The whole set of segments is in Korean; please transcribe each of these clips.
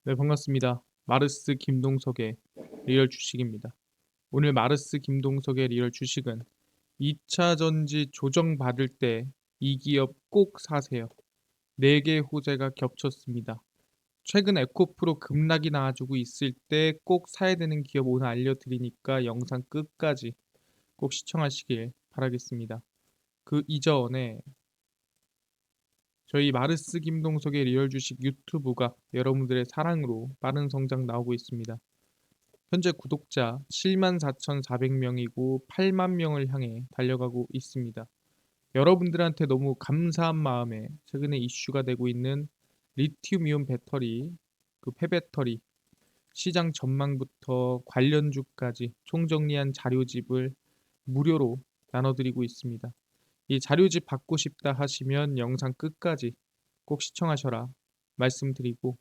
네, 반갑습니다. 마르스 김동석의 리얼 주식입니다. 오늘 마르스 김동석의 리얼 주식은 2차 전지 조정받을 때 이 기업 꼭 사세요. 4개 호재가 겹쳤습니다. 최근 에코프로 급락이 나와주고 있을 때 꼭 사야 되는 기업 오늘 알려드리니까 영상 끝까지 꼭 시청하시길 바라겠습니다. 그 이전에 저희 마르스 김동석의 리얼 주식 유튜브가 여러분들의 사랑으로 빠른 성장 나오고 있습니다. 현재 구독자 74,400명이고 8만 명을 향해 달려가고 있습니다. 여러분들한테 너무 감사한 마음에 최근에 이슈가 되고 있는 리튬이온 배터리, 그 폐배터리 시장 전망부터 관련주까지 총정리한 자료집을 무료로 나눠드리고 있습니다. 이 자료집 받고 싶다 하시면 영상 끝까지 꼭 시청하셔라 말씀드리고,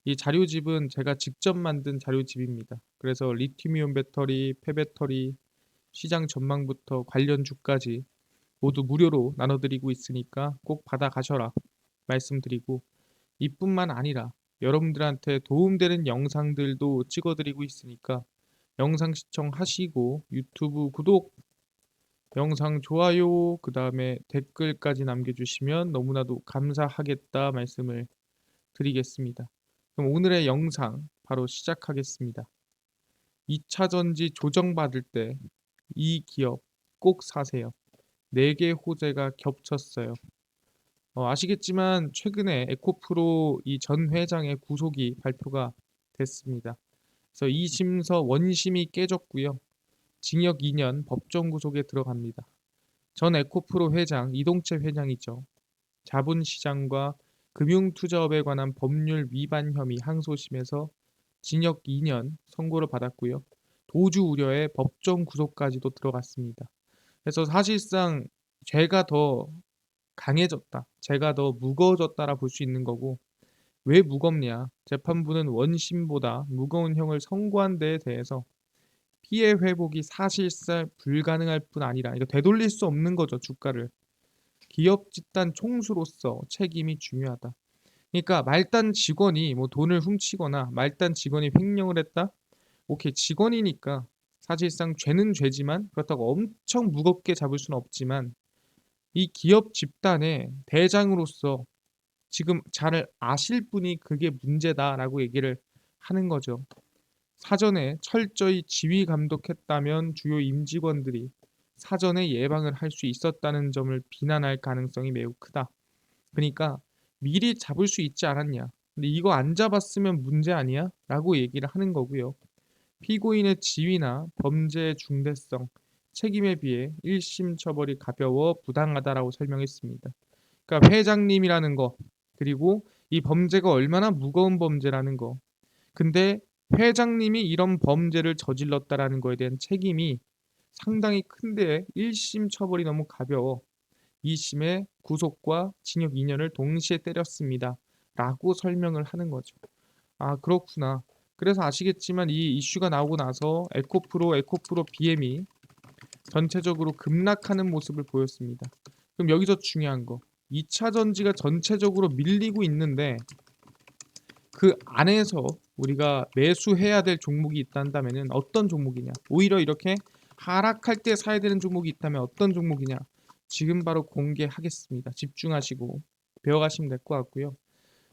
이 자료집은 제가 직접 만든 자료집입니다. 그래서 리튬이온 배터리, 폐배터리, 시장 전망부터 관련주까지 모두 무료로 나눠드리고 있으니까 꼭 받아가셔라 말씀드리고, 이뿐만 아니라 여러분들한테 도움되는 영상들도 찍어드리고 있으니까 영상 시청하시고 유튜브 구독, 영상 좋아요, 그 다음에 댓글까지 남겨주시면 너무나도 감사하겠다 말씀을 드리겠습니다. 그럼 오늘의 영상 바로 시작하겠습니다. 2차 전지 조정받을 때 이 기업 꼭 사세요. 4개 호재가 겹쳤어요. 아시겠지만 최근에 에코프로 이 전 회장의 구속이 발표가 됐습니다. 그래서 2심서 원심이 깨졌고요. 징역 2년 법정 구속에 들어갑니다. 전 에코프로 회장 이동채 회장이죠. 자본시장과 금융투자업에 관한 법률 위반 혐의 항소심에서 징역 2년 선고를 받았고요. 도주 우려에 법정 구속까지도 들어갔습니다. 그래서 사실상 죄가 더 강해졌다, 죄가 더 무거워졌다라 볼 수 있는 거고, 왜 무겁냐? 재판부는 원심보다 무거운 형을 선고한 데에 대해서 피해 회복이 사실상 불가능할 뿐 아니라 이거 되돌릴 수 없는 거죠, 주가를. 기업 집단 총수로서 책임이 중요하다. 그러니까 말단 직원이 뭐 돈을 훔치거나 말단 직원이 횡령을 했다? 오케이, 직원이니까 사실상 죄는 죄지만 그렇다고 엄청 무겁게 잡을 수는 없지만, 이 기업 집단의 대장으로서 지금 잘 아실 분이 그게 문제다라고 얘기를 하는 거죠. 사전에 철저히 지휘 감독했다면 주요 임직원들이 사전에 예방을 할 수 있었다는 점을 비난할 가능성이 매우 크다. 그러니까 미리 잡을 수 있지 않았냐. 근데 이거 안 잡았으면 문제 아니야? 라고 얘기를 하는 거고요. 피고인의 지위나 범죄의 중대성, 책임에 비해 1심 처벌이 가벼워 부당하다라고 설명했습니다. 그러니까 회장님이라는 거, 그리고 이 범죄가 얼마나 무거운 범죄라는 거. 근데 회장님이 이런 범죄를 저질렀다라는 거에 대한 책임이 상당히 큰데 1심 처벌이 너무 가벼워 2심에 구속과 징역 2년을 동시에 때렸습니다. 라고 설명을 하는 거죠. 아, 그렇구나. 그래서 아시겠지만 이 이슈가 나오고 나서 에코프로 BM이 전체적으로 급락하는 모습을 보였습니다. 그럼 여기서 중요한 거. 2차 전지가 전체적으로 밀리고 있는데 그 안에서 우리가 매수해야 될 종목이 있다면은 어떤 종목이냐? 오히려 이렇게 하락할 때 사야 되는 종목이 있다면 어떤 종목이냐? 지금 바로 공개하겠습니다. 집중하시고 배워가시면 될 것 같고요.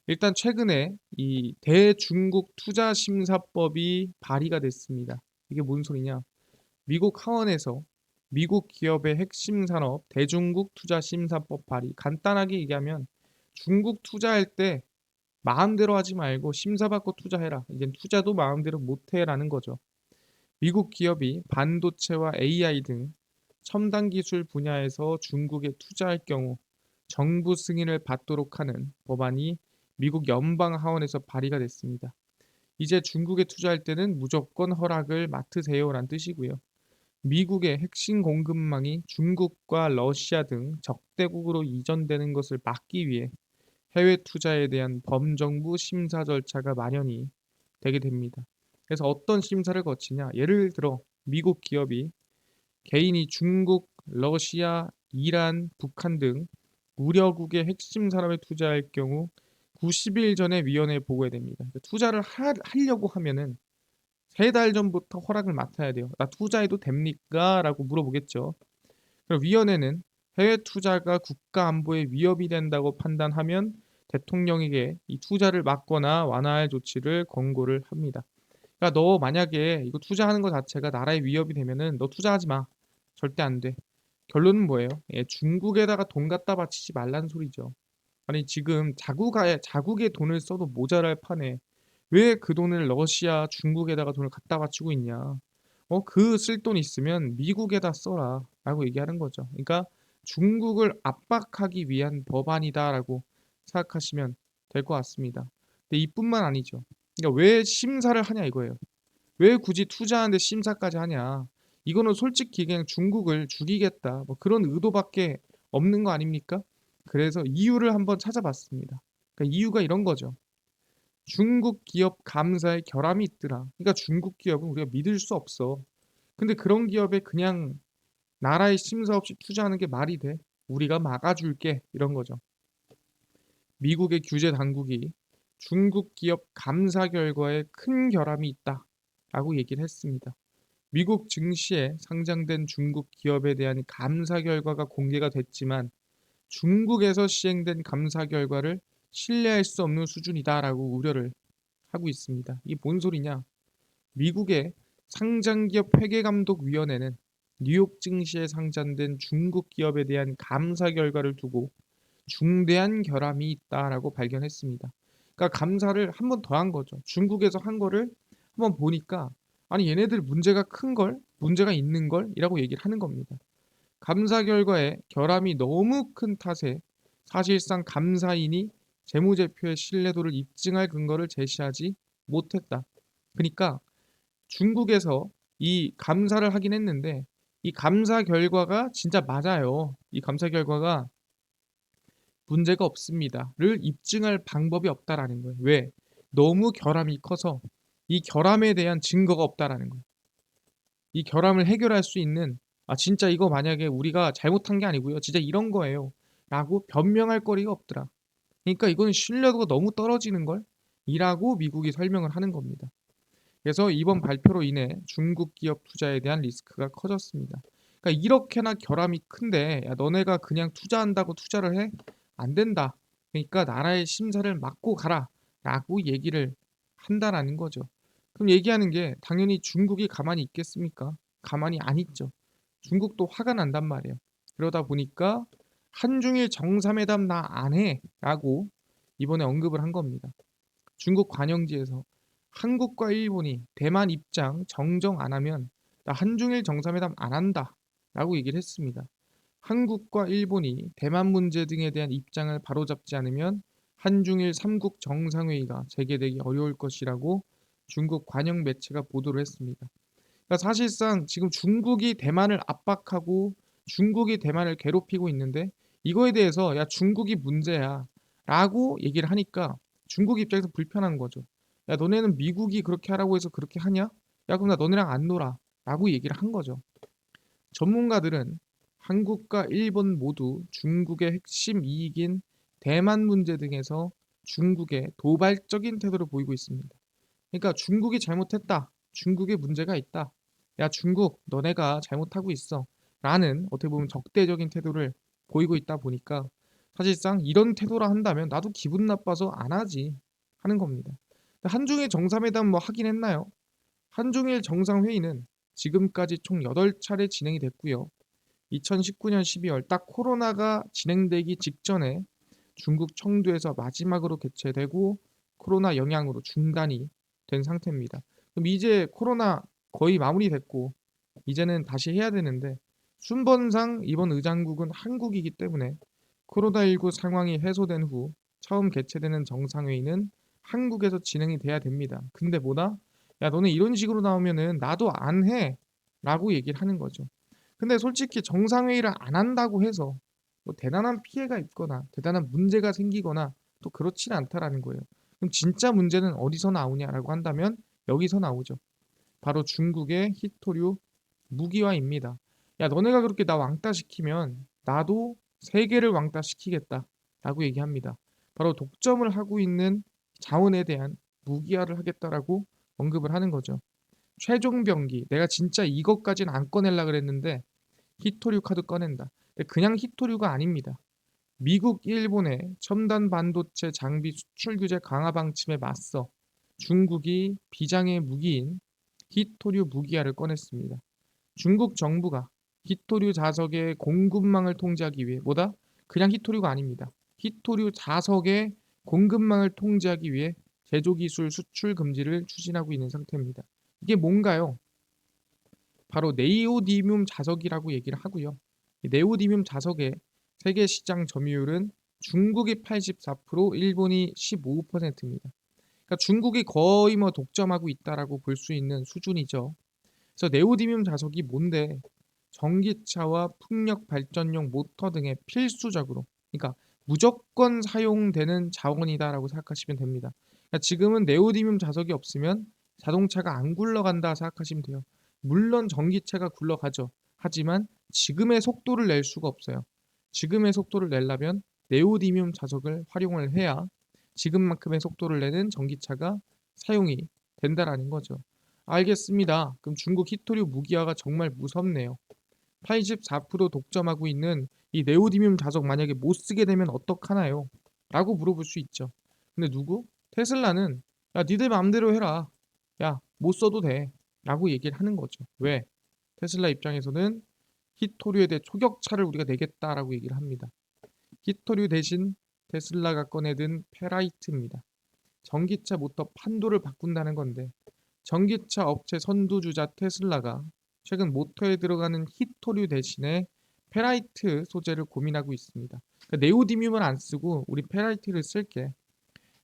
일단 최근에 이 대중국 투자심사법이 발의가 됐습니다. 이게 뭔 소리냐? 미국 하원에서 미국 기업의 핵심 산업 대중국 투자심사법 발의, 간단하게 얘기하면 중국 투자할 때 마음대로 하지 말고 심사받고 투자해라. 이젠 투자도 마음대로 못해라는 거죠. 미국 기업이 반도체와 AI 등 첨단 기술 분야에서 중국에 투자할 경우 정부 승인을 받도록 하는 법안이 미국 연방 하원에서 발의가 됐습니다. 이제 중국에 투자할 때는 무조건 허락을 맡으세요란 뜻이고요. 미국의 핵심 공급망이 중국과 러시아 등 적대국으로 이전되는 것을 막기 위해 해외 투자에 대한 범정부 심사 절차가 마련이 되게 됩니다. 그래서 어떤 심사를 거치냐? 예를 들어 미국 기업이 개인이 중국, 러시아, 이란, 북한 등 우려국의 핵심 산업에 투자할 경우 90일 전에 위원회에 보고해야 됩니다. 그러니까 투자를 하려고 하면은 3달 전부터 허락을 맡아야 돼요. "나 투자해도 됩니까?" 라고 물어보겠죠. 그럼 위원회는 해외 투자가 국가 안보에 위협이 된다고 판단하면 대통령에게 이 투자를 막거나 완화할 조치를 권고를 합니다. 그러니까 "너 만약에 이거 투자하는 거 자체가 나라에 위협이 되면은 너 투자하지 마. 절대 안 돼." 결론은 뭐예요? 예, 중국에다가 돈 갖다 바치지 말라는 소리죠. 아니 지금 자국의 돈을 써도 모자랄 판에 왜 그 돈을 러시아, 중국에다가 돈을 갖다 바치고 있냐. 그 쓸 돈 있으면 미국에다 써라 라고 얘기하는 거죠. 그러니까 중국을 압박하기 위한 법안이다라고 생각하시면 될 것 같습니다. 근데 이뿐만 아니죠. 그러니까 왜 심사를 하냐 이거예요. 왜 굳이 투자하는데 심사까지 하냐. 이거는 솔직히 그냥 중국을 죽이겠다. 뭐 그런 의도밖에 없는 거 아닙니까? 그래서 이유를 한번 찾아봤습니다. 그러니까 이유가 이런 거죠. 중국 기업 감사에 결함이 있더라. 그러니까 중국 기업은 우리가 믿을 수 없어. 근데 그런 기업에 그냥 나라의 심사 없이 투자하는 게 말이 돼? 우리가 막아줄게. 이런 거죠. 미국의 규제 당국이 중국 기업 감사 결과에 큰 결함이 있다. 라고 얘기를 했습니다. 미국 증시에 상장된 중국 기업에 대한 감사 결과가 공개가 됐지만 중국에서 시행된 감사 결과를 신뢰할 수 없는 수준이다라고 우려를 하고 있습니다. 이게 뭔 소리냐? 미국의 상장기업 회계감독위원회는 뉴욕 증시에 상장된 중국 기업에 대한 감사 결과를 두고 중대한 결함이 있다라고 발견했습니다. 그러니까 감사를 한 번 더 한 거죠. 중국에서 한 거를 한번 보니까 아니 얘네들 문제가 큰 걸, 문제가 있는 걸이라고 얘기를 하는 겁니다. 감사 결과에 결함이 너무 큰 탓에 사실상 감사인이 재무제표의 신뢰도를 입증할 근거를 제시하지 못했다. 그러니까 중국에서 이 감사를 하긴 했는데 이 감사 결과가 진짜 맞아요. 이 감사 결과가 문제가 없습니다를 입증할 방법이 없다라는 거예요. 왜? 너무 결함이 커서 이 결함에 대한 증거가 없다라는 거예요. 이 결함을 해결할 수 있는 진짜 이거 만약에 우리가 잘못한 게 아니고요. 진짜 이런 거예요. 라고 변명할 거리가 없더라. 그러니까 이거는 신뢰도가 너무 떨어지는 걸 이라고 미국이 설명을 하는 겁니다. 그래서 이번 발표로 인해 중국 기업 투자에 대한 리스크가 커졌습니다. 그러니까 이렇게나 결함이 큰데 야, 너네가 그냥 투자한다고 투자를 해? 안 된다. 그러니까 나라의 심사를 막고 가라. 라고 얘기를 한다라는 거죠. 그럼 얘기하는 게 당연히 중국이 가만히 있겠습니까? 가만히 안 있죠. 중국도 화가 난단 말이에요. 그러다 보니까 한중일 정상회담 나 안 해. 라고 이번에 언급을 한 겁니다. 중국 관영지에서 한국과 일본이 대만 입장 정정 안 하면 나 한중일 정상회담 안 한다 라고 얘기를 했습니다. 한국과 일본이 대만 문제 등에 대한 입장을 바로잡지 않으면 한중일 3국 정상회의가 재개되기 어려울 것이라고 중국 관영 매체가 보도를 했습니다. 그러니까 사실상 지금 중국이 대만을 압박하고 중국이 대만을 괴롭히고 있는데 이거에 대해서 야 중국이 문제야 라고 얘기를 하니까 중국 입장에서 불편한 거죠. 야 너네는 미국이 그렇게 하라고 해서 그렇게 하냐? 야 그럼 나 너네랑 안 놀아 라고 얘기를 한 거죠. 전문가들은 한국과 일본 모두 중국의 핵심 이익인 대만 문제 등에서 중국의 도발적인 태도를 보이고 있습니다. 그러니까 중국이 잘못했다. 중국에 문제가 있다. 야 중국 너네가 잘못하고 있어. 라는 어떻게 보면 적대적인 태도를 보이고 있다 보니까 사실상 이런 태도라 한다면 나도 기분 나빠서 안 하지 하는 겁니다. 한중일 정상회담 뭐 하긴 했나요? 한중일 정상회의는 지금까지 총 8차례 진행이 됐고요. 2019년 12월 딱 코로나가 진행되기 직전에 중국 청두에서 마지막으로 개최되고 코로나 영향으로 중단이 된 상태입니다. 그럼 이제 코로나 거의 마무리됐고 이제는 다시 해야 되는데 순번상 이번 의장국은 한국이기 때문에 코로나19 상황이 해소된 후 처음 개최되는 정상회의는 한국에서 진행이 돼야 됩니다. 근데 뭐다? 야 너네 이런 식으로 나오면은 나도 안 해 라고 얘기를 하는 거죠. 근데 솔직히 정상회의를 안 한다고 해서 뭐 대단한 피해가 있거나 대단한 문제가 생기거나 또 그렇지는 않다라는 거예요. 그럼 진짜 문제는 어디서 나오냐라고 한다면 여기서 나오죠. 바로 중국의 히토류 무기화입니다. 야 너네가 그렇게 나 왕따 시키면 나도 세계를 왕따 시키겠다 라고 얘기합니다. 바로 독점을 하고 있는 자원에 대한 무기화를 하겠다라고 언급을 하는 거죠. 최종 병기, 내가 진짜 이것까지는 안 꺼내려 그랬는데 히토류 카드 꺼낸다. 근데 그냥 히토류가 아닙니다. 미국, 일본의 첨단 반도체 장비 수출 규제 강화 방침에 맞서 중국이 비장의 무기인 히토류 무기화를 꺼냈습니다. 중국 정부가 히토류 자석의 공급망을 통제하기 위해 뭐다? 그냥 히토류가 아닙니다. 히토류 자석의 공급망을 통제하기 위해 제조기술 수출 금지를 추진하고 있는 상태입니다. 이게 뭔가요? 바로 네오디뮴 자석이라고 얘기를 하고요. 이 네오디뮴 자석의 세계 시장 점유율은 중국이 84%, 일본이 15%입니다. 그러니까 중국이 거의 뭐 독점하고 있다라고 볼 수 있는 수준이죠. 그래서 네오디뮴 자석이 뭔데? 전기차와 풍력 발전용 모터 등의 필수적으로, 그러니까 무조건 사용되는 자원이다라고 생각하시면 됩니다. 그러니까 지금은 네오디뮴 자석이 없으면 자동차가 안 굴러간다 생각하시면 돼요. 물론 전기차가 굴러가죠. 하지만 지금의 속도를 낼 수가 없어요. 지금의 속도를 내려면 네오디뮴 자석을 활용을 해야 지금만큼의 속도를 내는 전기차가 사용이 된다라는 거죠. 알겠습니다. 그럼 중국 히토류 무기화가 정말 무섭네요. 84% 독점하고 있는 이 네오디뮴 자석 만약에 못 쓰게 되면 어떡하나요? 라고 물어볼 수 있죠. 근데 누구? 테슬라는 야 니들 마음대로 해라. 야 못 써도 돼. 라고 얘기를 하는 거죠. 왜? 테슬라 입장에서는 히토류에 대해 초격차를 우리가 내겠다라고 얘기를 합니다. 히토류 대신 테슬라가 꺼내든 페라이트입니다. 전기차 모터 판도를 바꾼다는 건데 전기차 업체 선두주자 테슬라가 최근 모터에 들어가는 히토류 대신에 페라이트 소재를 고민하고 있습니다. 그러니까 네오디뮴을 안 쓰고 우리 페라이트를 쓸게.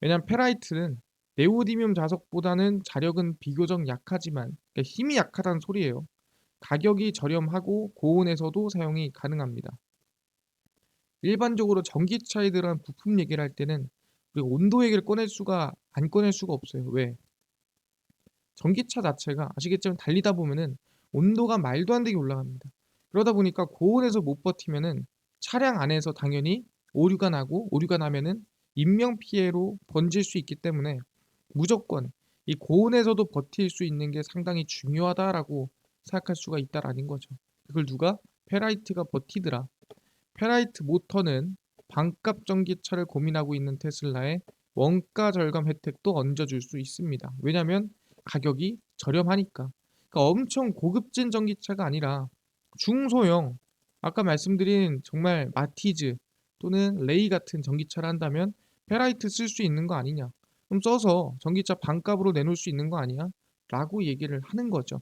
왜냐하면 페라이트는 네오디뮴 자석보다는 자력은 비교적 약하지만 그러니까 힘이 약하다는 소리예요. 가격이 저렴하고 고온에서도 사용이 가능합니다. 일반적으로 전기차에 들어간 부품 얘기를 할 때는 우리가 온도 얘기를 안 꺼낼 수가 없어요. 왜? 전기차 자체가 아시겠지만 달리다 보면은 온도가 말도 안 되게 올라갑니다. 그러다 보니까 고온에서 못 버티면은 차량 안에서 당연히 오류가 나고 오류가 나면은 인명 피해로 번질 수 있기 때문에 무조건 이 고온에서도 버틸 수 있는 게 상당히 중요하다라고 생각할 수가 있다라는 거죠. 그걸 누가? 페라이트가 버티더라. 페라이트 모터는 반값 전기차를 고민하고 있는 테슬라에 원가 절감 혜택도 얹어줄 수 있습니다. 왜냐하면 가격이 저렴하니까. 그러니까 엄청 고급진 전기차가 아니라 중소형, 아까 말씀드린 정말 마티즈 또는 레이 같은 전기차를 한다면 페라이트 쓸 수 있는 거 아니냐. 그럼 써서 전기차 반값으로 내놓을 수 있는 거 아니야? 라고 얘기를 하는 거죠.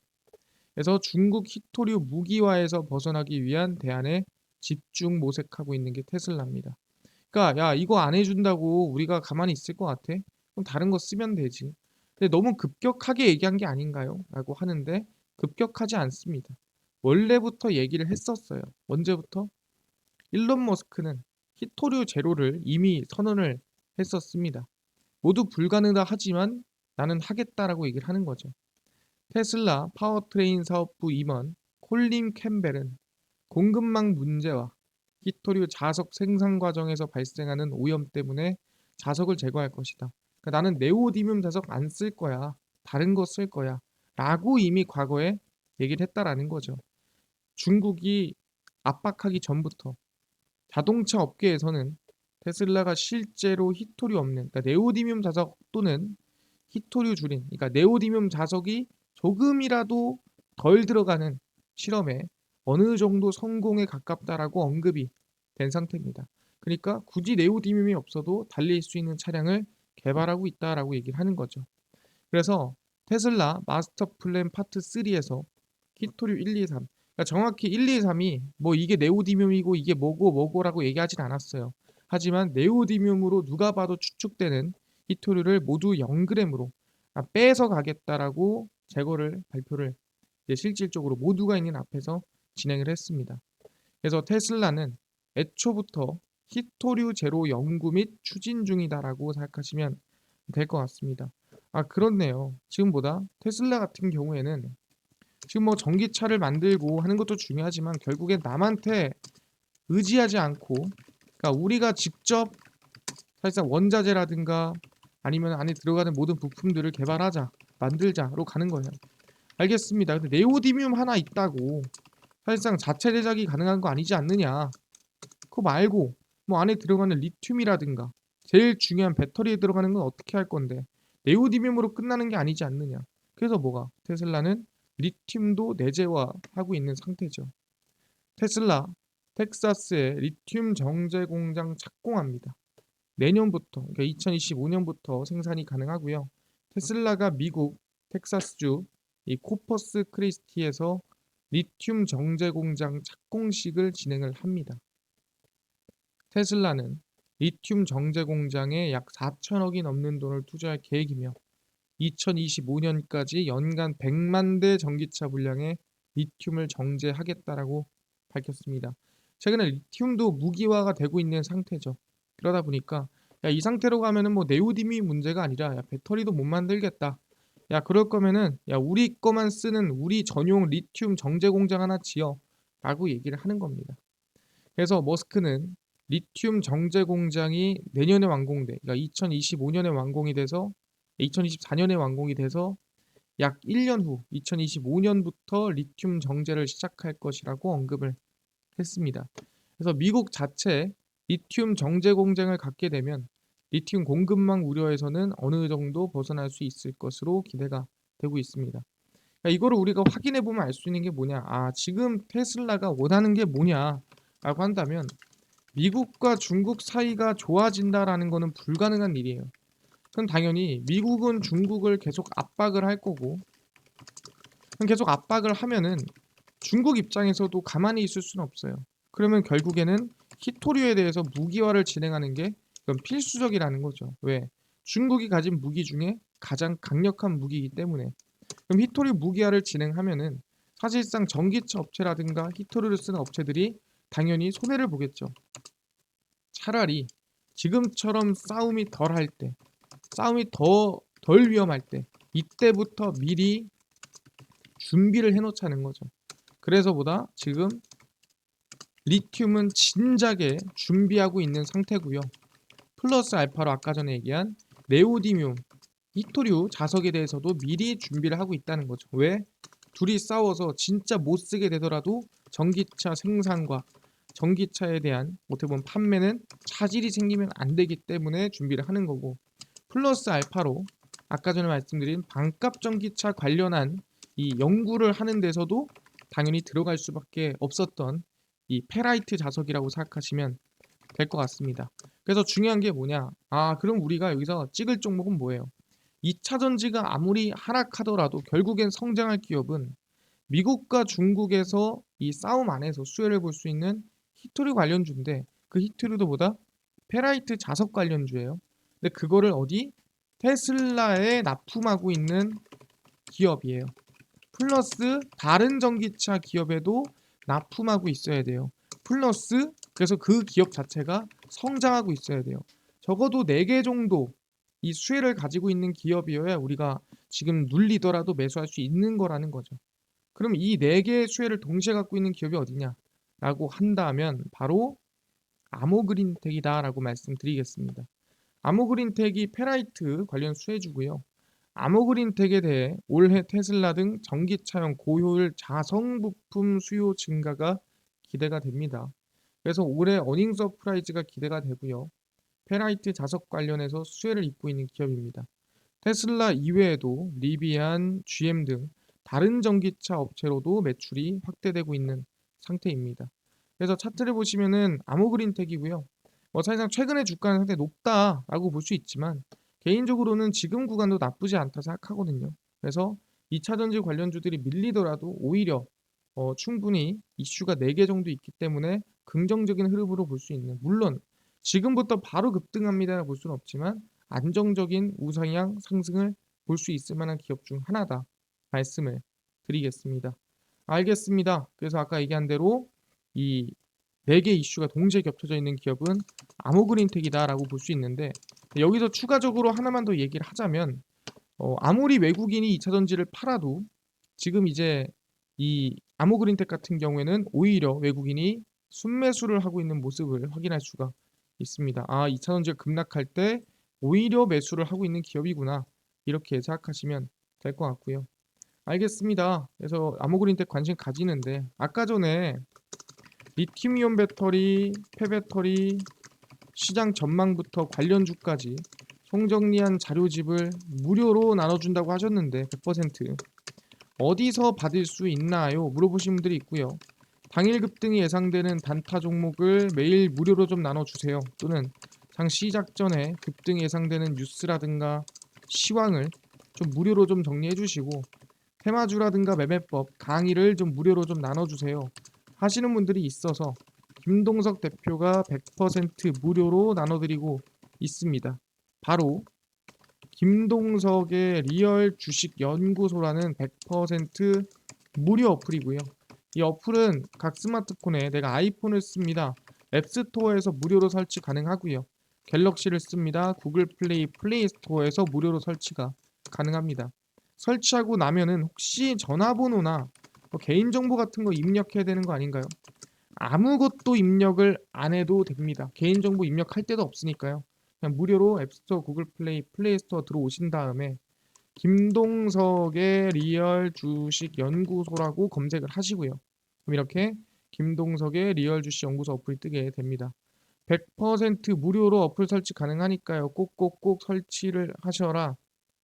그래서 중국 히토류 무기화에서 벗어나기 위한 대안에 집중 모색하고 있는 게 테슬라입니다. 그러니까 야 이거 안 해준다고 우리가 가만히 있을 것 같아? 그럼 다른 거 쓰면 되지. 근데 너무 급격하게 얘기한 게 아닌가요? 라고 하는데 급격하지 않습니다. 원래부터 얘기를 했었어요. 언제부터? 일론 머스크는 히토류 제로를 이미 선언을 했었습니다. 모두 불가능하다 하지만 나는 하겠다라고 얘기를 하는 거죠. 테슬라 파워트레인 사업부 임원 콜린 캠벨은 공급망 문제와 히토류 자석 생산 과정에서 발생하는 오염 때문에 자석을 제거할 것이다. 그러니까 나는 네오디뮴 자석 안 쓸 거야. 다른 거 쓸 거야. 라고 이미 과거에 얘기를 했다라는 거죠. 중국이 압박하기 전부터 자동차 업계에서는 테슬라가 실제로 히토류 없는 그러니까 네오디뮴 자석 또는 히토류 줄인 그러니까 네오디뮴 자석이 조금이라도 덜 들어가는 실험에 어느 정도 성공에 가깝다라고 언급이 된 상태입니다. 그러니까 굳이 네오디뮴이 없어도 달릴 수 있는 차량을 개발하고 있다라고 얘기를 하는 거죠. 그래서 테슬라 마스터 플랜 파트 3에서 히토류 1, 2, 3 그러니까 정확히 1, 2, 3이 뭐 이게 네오디뮴이고 이게 뭐고 뭐고라고 얘기하진 않았어요. 하지만 네오디뮴으로 누가 봐도 추측되는 히토류를 모두 0g으로 빼서 가겠다라고 재고를 발표를 이제 실질적으로 모두가 있는 앞에서 진행을 했습니다. 그래서 테슬라는 애초부터 히토류 제로 연구 및 추진 중이다라고 생각하시면 될 것 같습니다. 아 그렇네요. 지금보다 테슬라 같은 경우에는 지금 뭐 전기차를 만들고 하는 것도 중요하지만 결국엔 남한테 의지하지 않고 그러니까 우리가 직접 사실상 원자재라든가 아니면 안에 들어가는 모든 부품들을 개발하자, 만들자로 가는 거예요. 알겠습니다. 근데 네오디뮴 하나 있다고 사실상 자체 제작이 가능한 거 아니지 않느냐. 그거 말고 뭐 안에 들어가는 리튬이라든가 제일 중요한 배터리에 들어가는 건 어떻게 할 건데 네오디뮴으로 끝나는 게 아니지 않느냐. 그래서 뭐가 테슬라는 리튬도 내재화하고 있는 상태죠. 테슬라 텍사스에 리튬 정제 공장 착공합니다. 내년부터 그러니까 2025년부터 생산이 가능하고요. 테슬라가 미국 텍사스주 이 코퍼스 크리스티에서 리튬 정제 공장 착공식을 진행을 합니다. 테슬라는 리튬 정제 공장에 약 4천억이 넘는 돈을 투자할 계획이며 2025년까지 연간 100만 대 전기차 분량의 리튬을 정제하겠다라고 밝혔습니다. 최근에 리튬도 무기화가 되고 있는 상태죠. 그러다 보니까 야, 이 상태로 가면은 뭐 네오디뮴 문제가 아니라 야, 배터리도 못 만들겠다. 야, 그럴 거면은 야, 우리 거만 쓰는 우리 전용 리튬 정제 공장 하나 지어라고 얘기를 하는 겁니다. 그래서 머스크는 리튬 정제 공장이 내년에 완공돼, 그러니까 2025년에 완공이 돼서 2024년에 완공이 돼서 약 1년 후 2025년부터 리튬 정제를 시작할 것이라고 언급을 했습니다. 그래서 미국 자체 리튬 정제 공장을 갖게 되면 리튬 공급망 우려에서는 어느 정도 벗어날 수 있을 것으로 기대가 되고 있습니다. 그러니까 이거를 우리가 확인해 보면 알 수 있는 게 뭐냐? 아, 지금 테슬라가 원하는 게 뭐냐라고 한다면 미국과 중국 사이가 좋아진다라는 것은 불가능한 일이에요. 그럼 당연히 미국은 중국을 계속 압박을 할 거고, 그럼 계속 압박을 하면은 중국 입장에서도 가만히 있을 수는 없어요. 그러면 결국에는 히토류에 대해서 무기화를 진행하는 게 그건 필수적이라는 거죠. 왜? 중국이 가진 무기 중에 가장 강력한 무기이기 때문에. 그럼 히토류 무기화를 진행하면은 사실상 전기차 업체라든가 히토류를 쓰는 업체들이 당연히 손해를 보겠죠. 차라리 지금처럼 싸움이 덜 할 때, 싸움이 덜 위험할 때, 이때부터 미리 준비를 해놓자는 거죠. 그래서보다 지금 리튬은 진작에 준비하고 있는 상태고요. 플러스 알파로 아까 전에 얘기한 네오디뮴, 히토류 자석에 대해서도 미리 준비를 하고 있다는 거죠. 왜? 둘이 싸워서 진짜 못 쓰게 되더라도 전기차 생산과 전기차에 대한 어떻게 보면 판매는 차질이 생기면 안 되기 때문에 준비를 하는 거고, 플러스 알파로 아까 전에 말씀드린 반값 전기차 관련한 이 연구를 하는 데서도 당연히 들어갈 수밖에 없었던 이 페라이트 자석이라고 생각하시면 될 것 같습니다. 그래서 중요한 게 뭐냐? 아, 그럼 우리가 여기서 찍을 종목은 뭐예요? 2차 전지가 아무리 하락하더라도 결국엔 성장할 기업은 미국과 중국에서 이 싸움 안에서 수혜를 볼 수 있는 히토류 관련주인데, 그 히토류도 보다 페라이트 자석 관련주예요. 근데 그거를 어디? 테슬라에 납품하고 있는 기업이에요. 플러스 다른 전기차 기업에도 납품하고 있어야 돼요. 플러스 그래서 그 기업 자체가 성장하고 있어야 돼요. 적어도 4개 정도 이 수혜를 가지고 있는 기업이어야 우리가 지금 눌리더라도 매수할 수 있는 거라는 거죠. 그럼 이 4개의 수혜를 동시에 갖고 있는 기업이 어디냐라고 한다면 바로 아모그린텍이다라고 말씀드리겠습니다. 아모그린텍이 페라이트 관련 수혜주고요. 아모그린텍에 대해 올해 테슬라 등 전기차용 고효율 자성 부품 수요 증가가 기대가 됩니다. 그래서 올해 어닝 서프라이즈가 기대가 되고요. 페라이트 자석 관련해서 수혜를 입고 있는 기업입니다. 테슬라 이외에도 리비안, GM 등 다른 전기차 업체로도 매출이 확대되고 있는 상태입니다. 그래서 차트를 보시면은 아모그린텍이고요. 뭐 사실상 최근에 주가는 상당히 높다라고 볼 수 있지만 개인적으로는 지금 구간도 나쁘지 않다 생각하거든요. 그래서 2차 전지 관련주들이 밀리더라도 오히려 충분히 이슈가 4개 정도 있기 때문에 긍정적인 흐름으로 볼 수 있는, 물론 지금부터 바로 급등합니다 볼 수는 없지만 안정적인 우상향 상승을 볼 수 있을 만한 기업 중 하나다 말씀을 드리겠습니다. 알겠습니다. 그래서 아까 얘기한 대로 이 4개 이슈가 동시에 겹쳐져 있는 기업은 아모그린텍이다라고 볼 수 있는데, 여기서 추가적으로 하나만 더 얘기를 하자면 아무리 외국인이 2차 전지를 팔아도 지금 이제 이 아모그린텍 같은 경우에는 오히려 외국인이 순매수를 하고 있는 모습을 확인할 수가 있습니다. 2차 전지가 급락할 때 오히려 매수를 하고 있는 기업이구나. 이렇게 생각하시면 될 것 같고요. 알겠습니다. 그래서 아모그린텍 관심 가지는데 아까 전에 리튬이온 배터리, 폐배터리 시장 전망부터 관련주까지 총정리한 자료집을 무료로 나눠준다고 하셨는데 100% 어디서 받을 수 있나요? 물어보신 분들이 있고요. 당일 급등이 예상되는 단타 종목을 매일 무료로 좀 나눠주세요. 또는 장 시작 전에 급등이 예상되는 뉴스라든가 시황을 좀 무료로 좀 정리해 주시고 테마주라든가 매매법 강의를 좀 무료로 좀 나눠주세요 하시는 분들이 있어서 김동석 대표가 100% 무료로 나눠드리고 있습니다. 바로 김동석의 리얼 주식 연구소라는 100% 무료 어플이고요. 이 어플은 각 스마트폰에 내가 아이폰을 씁니다. 앱스토어에서 무료로 설치 가능하고요. 갤럭시를 씁니다. 구글 플레이 플레이스토어에서 무료로 설치가 가능합니다. 설치하고 나면은 혹시 전화번호나 뭐 개인정보 같은 거 입력해야 되는 거 아닌가요? 아무것도 입력을 안 해도 됩니다. 개인정보 입력할 데도 없으니까요. 그냥 무료로 앱스토어, 구글 플레이, 플레이스토어 들어오신 다음에 김동석의 리얼 주식 연구소라고 검색을 하시고요. 그럼 이렇게 김동석의 리얼 주식 연구소 어플이 뜨게 됩니다. 100% 무료로 어플 설치 가능하니까요. 꼭꼭꼭 설치를 하셔라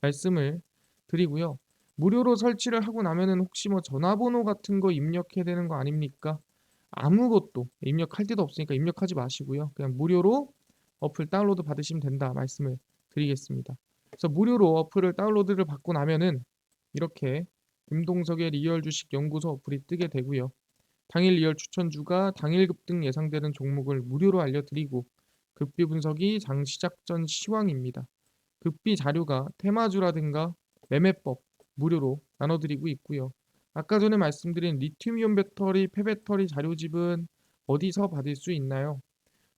말씀을 드리고요. 무료로 설치를 하고 나면은 혹시 뭐 전화번호 같은 거 입력해야 되는 거 아닙니까? 아무것도 입력할 데도 없으니까 입력하지 마시고요. 그냥 무료로 어플 다운로드 받으시면 된다 말씀을 드리겠습니다. 그래서 무료로 어플을 다운로드를 받고 나면은 이렇게 김동석의 리얼 주식 연구소 어플이 뜨게 되고요. 당일 리얼 추천주가 당일 급등 예상되는 종목을 무료로 알려드리고 급비 분석이 장 시작 전 시황입니다. 급비 자료가 테마주라든가 매매법 무료로 나눠드리고 있고요. 아까 전에 말씀드린 리튬이온 배터리, 폐배터리 자료집은 어디서 받을 수 있나요?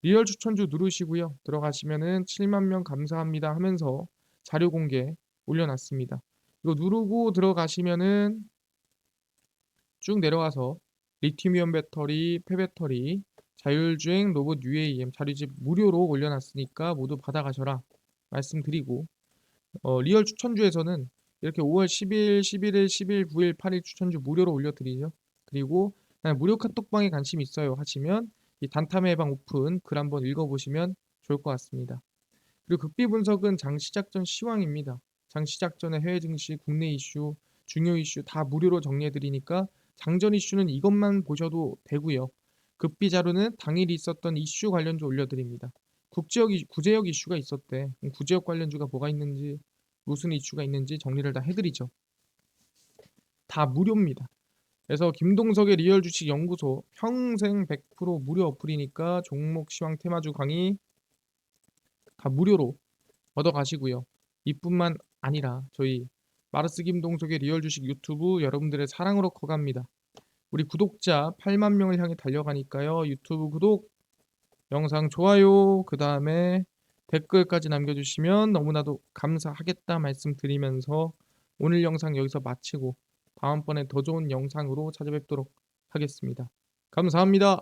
리얼 추천주 누르시고요. 들어가시면은 7만 명 감사합니다 하면서 자료 공개 올려놨습니다. 이거 누르고 들어가시면은 쭉 내려와서 리튬이온 배터리, 폐배터리, 자율주행 로봇 UAM 자료집 무료로 올려놨으니까 모두 받아가셔라 말씀드리고 리얼 추천주에서는 이렇게 5월 10일, 11일, 10일, 9일, 8일 추천주 무료로 올려드리죠. 그리고 무료 카톡방에 관심 있어요 하시면 이 단타매 방 오픈 글 한번 읽어보시면 좋을 것 같습니다. 그리고 극비 분석은 장 시작 전 시황입니다. 장 시작 전에 해외 증시, 국내 이슈, 중요 이슈 다 무료로 정리해드리니까 장전 이슈는 이것만 보셔도 되고요. 급비 자료는 당일 있었던 이슈 관련주 올려드립니다. 구제역 이슈가 있었대. 구제역 관련주가 뭐가 있는지 무슨 이슈가 있는지 정리를 다 해드리죠. 다 무료입니다. 그래서 김동석의 리얼 주식 연구소 평생 100% 무료 어플이니까 종목 시황 테마주 강의 다 무료로 얻어가시고요. 이뿐만 아니라 저희 마르스 김동석의 리얼 주식 유튜브 여러분들의 사랑으로 커갑니다. 우리 구독자 8만 명을 향해 달려가니까요. 유튜브 구독, 영상 좋아요, 그 다음에 댓글까지 남겨주시면 너무나도 감사하겠다 말씀드리면서 오늘 영상 여기서 마치고 다음번에 더 좋은 영상으로 찾아뵙도록 하겠습니다. 감사합니다.